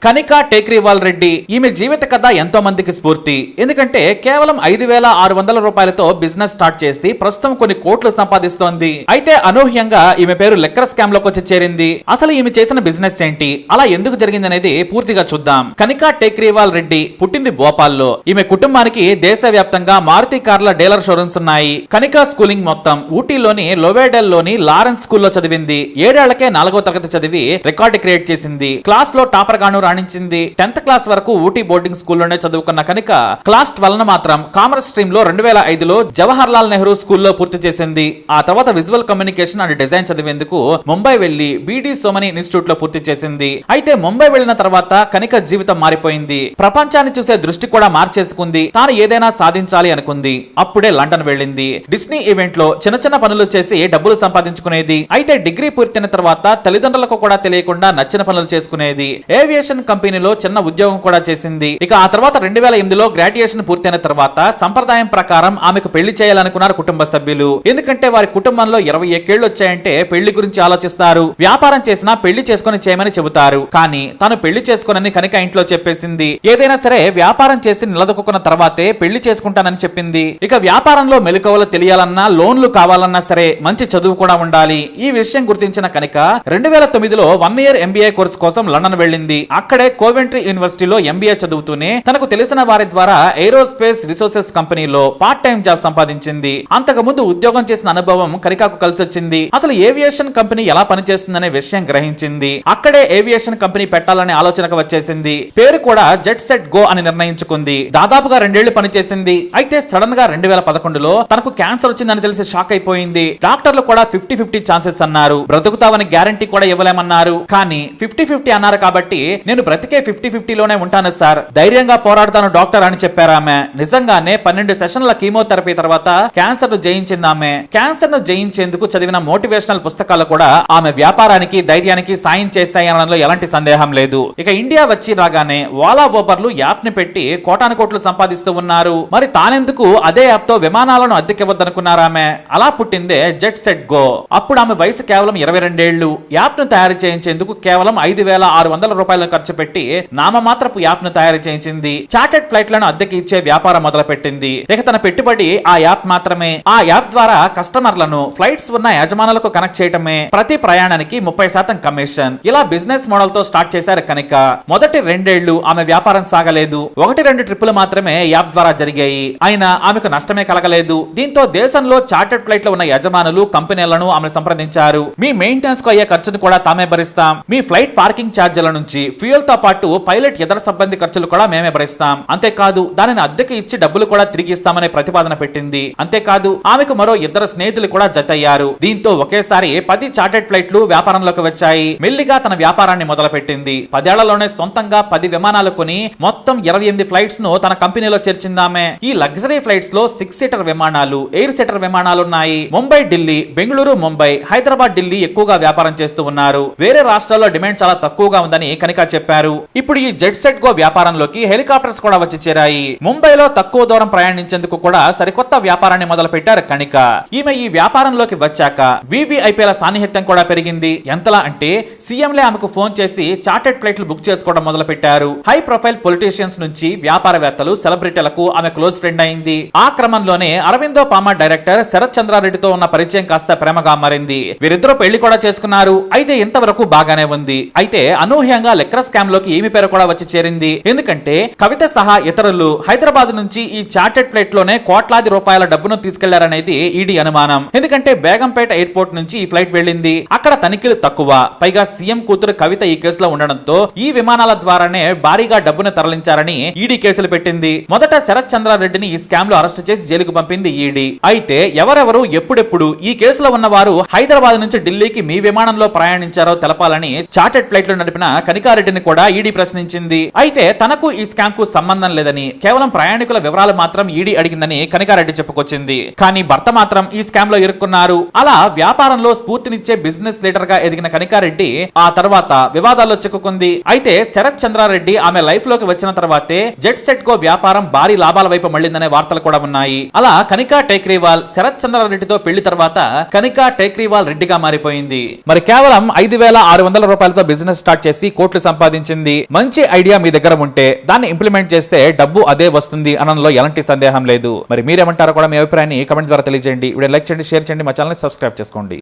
కనికా టేక్రీవాల్ రెడ్డి ఈమె జీవిత కథ ఎంతో మందికి స్ఫూర్తి. ఎందుకంటే కేవలం 5,600 రూపాయలతో బిజినెస్ స్టార్ట్ చేసి ప్రస్తుతం కొన్ని కోట్లు సంపాదిస్తోంది. అయితే అనూహ్యంగా ఈమె పేరు లెక్కర్ స్కామ్ లోకి వచ్చి చేరింది. అసలు ఈమె చేసిన బిజినెస్ ఏంటి, అలా ఎందుకు జరిగింది అనేది పూర్తిగా చూద్దాం. కనికా టేక్రీవాల్ రెడ్డి పుట్టింది భోపాల్లో. ఈమె కుటుంబానికి దేశవ్యాప్తంగా మారుతి కార్ల డీలర్ షోరూమ్స్ ఉన్నాయి. కనికా స్కూలింగ్ మొత్తం ఊటీలోని లోవేడెల్ లోని లారెన్స్ స్కూల్లో చదివింది. 7 ఏళ్లకే 4వ తరగతి చదివి రికార్డు క్రియేట్ చేసింది. క్లాస్ లో టాపర్ గాను రాణించింది. 10th క్లాస్ వరకు ఊటీ బోర్డింగ్ స్కూల్లోనే చదువుకున్న కనిక క్లాస్ 12 మాత్రం కామర్స్ స్ట్రీమ్ లో 2005లో జవహర్ లాల్ నెహ్రూ స్కూల్లో పూర్తి చేసింది. ఆ తర్వాత విజువల్ కమ్యూనికేషన్ అండ్ డిజైన్ చదివేందుకు ముంబై వెళ్లి బీడీ సోమని ఇన్స్టిట్యూట్ లో పూర్తి చేసింది. అయితే ముంబై వెళ్లిన తర్వాత కనిక జీవితం మారిపోయింది. ప్రపంచాన్ని చూసే దృష్టి కూడా మార్చేసుకుంది. తాను ఏదైనా సాధించాలి అనుకుంది. అప్పుడే లండన్ వెళ్ళింది. డిస్నీ ఈవెంట్ లో చిన్న చిన్న పనులు చేసి డబ్బులు సంపాదించుకునేది. అయితే డిగ్రీ పూర్తయిన తర్వాత తల్లిదండ్రులకు కూడా తెలియకుండా నచ్చిన పనులు చేసుకునేది. ఏవియేషన్ కంపెనీలో చిన్న ఉద్యోగం కూడా చేసింది. ఇక ఆ తర్వాత 2008లో గ్రాడ్యుయేషన్ పూర్తయిన తర్వాత సంప్రదాయం ప్రకారం ఆమెకు పెళ్లి చేయాలనుకున్నారు కుటుంబ సభ్యులు. ఎందుకంటే వారి కుటుంబంలో 20 ఏళ్లు వచ్చాయంటే పెళ్లి గురించి ఆలోచిస్తారు. వ్యాపారం చేసినా పెళ్లి చేసుకుని చేయమని చెబుతారు. కానీ తాను పెళ్లి చేసుకోనని కనిక ఇంట్లో చెప్పేసింది. ఏదైనా సరే వ్యాపారం చేసి నిలదొక్కున్న తర్వాతే పెళ్లి చేసుకుంటానని చెప్పింది. ఇక వ్యాపారంలో మెలకువలు తెలియాలన్నా, లోన్లు కావాలన్నా సరే మంచి చదువు కూడా ఉండాలి. ఈ విషయం గుర్తించిన కనిక 2009లో 1 year MBA కోర్సు కోసం లండన్ వెళ్ళింది. అక్కడే కోవెంట్రీ యూనివర్సిటీలో MBA చదువుతూనే తనకు తెలిసిన వారి ద్వారా ఏరోస్పేస్ రిసోర్సెస్ కంపెనీలో పార్ట్ టైం జాబ్ సంపాదించింది. అంతకు ముందు ఉద్యోగం చేసిన అనుభవం కనికాకు కలిసొచ్చింది. అసలు ఏవియేషన్ కంపెనీ ఎలా పనిచేస్తుందనే విషయం గ్రహించింది. అక్కడే ఏవియేషన్ కంపెనీ పెట్టాలనే ఆలోచనకు వచ్చేసింది. పేరు కూడా జెట్ సెట్ గో అని నిర్ణయించుకుంది. దాదాపుగా 2 ఏళ్లు పనిచేసింది. అయితే సడన్ గా 2011లో తనకు క్యాన్సర్ వచ్చిందని తెలిసి షాక్ అయిపోయింది. డాక్టర్లు కూడా 50-50 ఛాన్సెస్ అన్నారు. బ్రతుకుతావని గ్యారంటీ కూడా ఇవ్వలేమన్నారు. కానీ 50-50 అన్నారు కాబట్టి నేను బ్రతికే 50-50లోనే ఉంటాను సార్, ధైర్యంగా పోరాడతాను డాక్టర్ అని చెప్పారామె. నిజంగానే 12 సెషన్ల కీమోథెరపీ తర్వాత క్యాన్సర్ ను జయించింది ఆమె. క్యాన్సర్ ను జయించేందుకు చదివిన మోటివేషనల్ పుస్తకాలు కూడా ఆమె వ్యాపారానికి, ధైర్యానికి సాయం చేస్తాయనడంలో ఎలాంటి సందేహం లేదు. ఇక ఇండియా వచ్చి రాగానే ఓలా ఓబర్లు యాప్ ని పెట్టి కోటాను కోట్లు సంపాదిస్తూ ఉన్నారు. మరి తానెందుకు అదే యాప్ తో విమానాలను అద్దెకివ్వద్దనుకున్నారామె. అలా పుట్టిందే జెట్ సెట్ గో. అప్పుడు ఆమె వయసు కేవలం 22 ఏళ్లు. యాప్ ను తయారు చేయించేందుకు కేవలం 5,600 రూపాయలను ఖర్చు పెట్టి నామమాత్రపు యాప్ ను తయారు చేయించింది. చార్టెడ్ ఫ్లైట్లను అద్దెకి ఇచ్చే వ్యాపారం మొదలు పెట్టింది. ఇక తన పెట్టుబడి ఆ యాప్ మాత్రమే. ఆ యాప్ ద్వారా కస్టమర్లను ఫ్లైట్స్ ఉన్న యజమానులకు కనెక్ట్ చేయటమే. ప్రతి ప్రయాణానికి 30% కమిషన్. ఇలా బిజినెస్ మోడల్ తో స్టార్ట్ చేశారు కనిక. మొదటి 2 ఏళ్లు ఆమె వ్యాపారం సాగలేదు. 1-2 ట్రిప్పులు మాత్రమే యాప్ ద్వారా జరిగాయి. అయినా ఆమెకు నష్టమే కలగలేదు. దీంతో దేశంలో చార్టెడ్ ఫ్లైట్ లో ఉన్న యజమానులు, కంపెనీలను ఆమె సంప్రదించారు. మీ మెయింటెనెన్స్ కు అయ్యే ఖర్చును కూడా తామే భరిస్తాం. మీ ఫ్లైట్ పార్కింగ్ ఛార్జీల నుంచి ఫ్యూయల్ తో పాటు పైలట్ ఇతర సిబ్బంది ఖర్చులు కూడా మేమే భరిస్తాం. అంతేకాదు దానిని అద్దెకి ఇచ్చి డబ్బులు కూడా తిరిగి ఇస్తామనే ప్రతిపాదన పెట్టింది. అంతేకాదు ఆమెకు మరో 2 స్నేహితులు కూడా జతయ్యారు. దీంతో ఒకేసారి 10 చార్టెడ్ ఫ్లైట్లు వ్యాపారంలోకి వచ్చాయి. మెల్లిగా తన వ్యాపారాన్ని మొదలు పెట్టింది. 10 ఏళ్లలోనే సొంతంగా 10 విమానాలు కొని మొత్తం 28 ఫ్లైట్స్ ను తన కంపెనీలో చేర్చిందామె. ఈ లగ్జరీ ఫ్లైట్స్ లో 6 సీటర్ విమానాలు, 8 సీటర్ విమానాలు ఉన్నాయి. ముంబై, ఢిల్లీ, బెంగళూరు, ముంబై, హైదరాబాద్, ఢిల్లీ ఎక్కువగా వ్యాపారం చేస్తూ ఉన్నారు. వేరే రాష్ట్రాల్లో డిమాండ్ చాలా తక్కువగా ఉందని కనిక చెప్పారు. ఇప్పుడు ఈ జెట్ సెట్ గో వ్యాపారంలోకి హెలికాప్టర్స్ కూడా వచ్చి చేరాయి. ముంబైలో తక్కువ దూరం ప్రయాణించేందుకు కూడా సరికొత్త వ్యాపారాన్ని మొదలు పెట్టారు కనిక. ఈమె ఈ వ్యాపారంలోకి వచ్చాక వివిఐపీల సాన్నిహిత్యం కూడా పెరిగింది. ఎంతలా అంటే సీఎంలే ఆమెకు ఫోన్ చేసి చార్టెడ్ ఫ్లైట్లు బుక్ చేసుకోవడం మొదలు పెట్టారు. హై ప్రొఫైల్ పొలిటీషియన్స్ నుంచి వ్యాపారవేత్తలు, సెలబ్రిటీలకు ఆమె క్లోజ్ ఫ్రెండ్ అయింది. ఆ క్రమంలోనే అరవిందో ఫార్మా డైరెక్టర్ శరత్ చంద్రారెడ్డితో ఉన్న పరిచయం కాస్త ప్రేమగా మారింది. వీరిద్దరూ పెళ్లి కూడా చేసుకున్నారు. అయితే ఇంతవరకు బాగానే ఉంది. అయితే అనూహ్యంగా లెక్కర్ స్కామ్ లోకి ఈమె పేరు కూడా వచ్చి చేరింది. ఎందుకంటే కవిత సహా ఇతరులు హైదరాబాద్ నుంచి ఈ చార్టెడ్ ఫ్లైట్ లోనే కోట్లాది రూపాయల డబ్బును తీసుకెళ్లారనేది ఈడీ అనుమానం. ఎందుకంటే బేగంపేట ఎయిర్పోర్ట్ నుంచి ఈ ఫ్లైట్ వెళ్ళింది. అక్కడ తనిఖీలు తక్కువ. పైగా సీఎం కూతురు కవిత ఈ కేసులో ఉండడంతో ఈ విమానాల ద్వారానే భారీగా డబ్బును తరలించారని ఈడీ కేసులు పెట్టింది. మొదట శరత్ చంద్రారెడ్డిని ఈ స్కామ్ లో అరెస్ట్ చేసి జైలుకు పంపింది ఈడీ. అయితే ఎవరెవరు ఎప్పుడెప్పుడు ఈ కేసులో ఉన్నవారు హైదరాబాద్ నుంచి ఢిల్లీకి మీ విమానంలో ప్రయాణించారో తెలపాలని చార్టెడ్ ఫ్లైట్ లో నడిపిన కనికారెడ్డిని కూడా ఈడీ ప్రశ్నించింది. అయితే తనకు ఈ స్కామ్ కు సంబంధం లేదని, కేవలం ప్రయాణికుల వివరాలు మాత్రం ఈడీ అడిగిందని కనికారెడ్డి చెప్పుకొచ్చింది. కానీ భర్త మాత్రం ఈ స్కామ్ లో ఇరుక్కున్నారు. అలా వ్యాపారంలో స్ఫూర్తినిచ్చే బిజినెస్ లీడర్ గా ఎదిగిన కనికారెడ్డి ఆ తర్వాత వివాదాల్లో చిక్కుకుంది. అయితే శరత్ చంద్రారెడ్డి ఆమె లైఫ్ లోకి వచ్చిన తర్వాతే జెట్ సెట్ గో వ్యాపారం భారీ లాభాల వైపు మళ్లిందనే వార్తలు కూడా ఉన్నాయి. అలా కనికా టేక్రీవాల్ శరత్ చంద్రారెడ్డితో పెళ్లి తర్వాత కనికా టేక్రీవాల్ రెడ్డిగా మారిపోయింది. మరి కేవలం 5,600 రూపాయలతో బిజినెస్ స్టార్ట్ చేసి కోట్లు సంపాదించింది. సంపాదించింది. మంచి ఐడియా మీ దగ్గర ఉంటే దాన్ని ఇంప్లిమెంట్ చేస్తే డబ్బు అదే వస్తుంది అనడంలో ఎలాంటి సందేహం లేదు. మరి మీరేమంటారో కూడా మీ అభిప్రాయాన్ని కమెంట్ ద్వారా తెలియజేయండి. వీడియో లైక్ చేయండి, షేర్ చేయండి, మా ఛానల్ సబ్స్క్రైబ్ చేసుకోండి.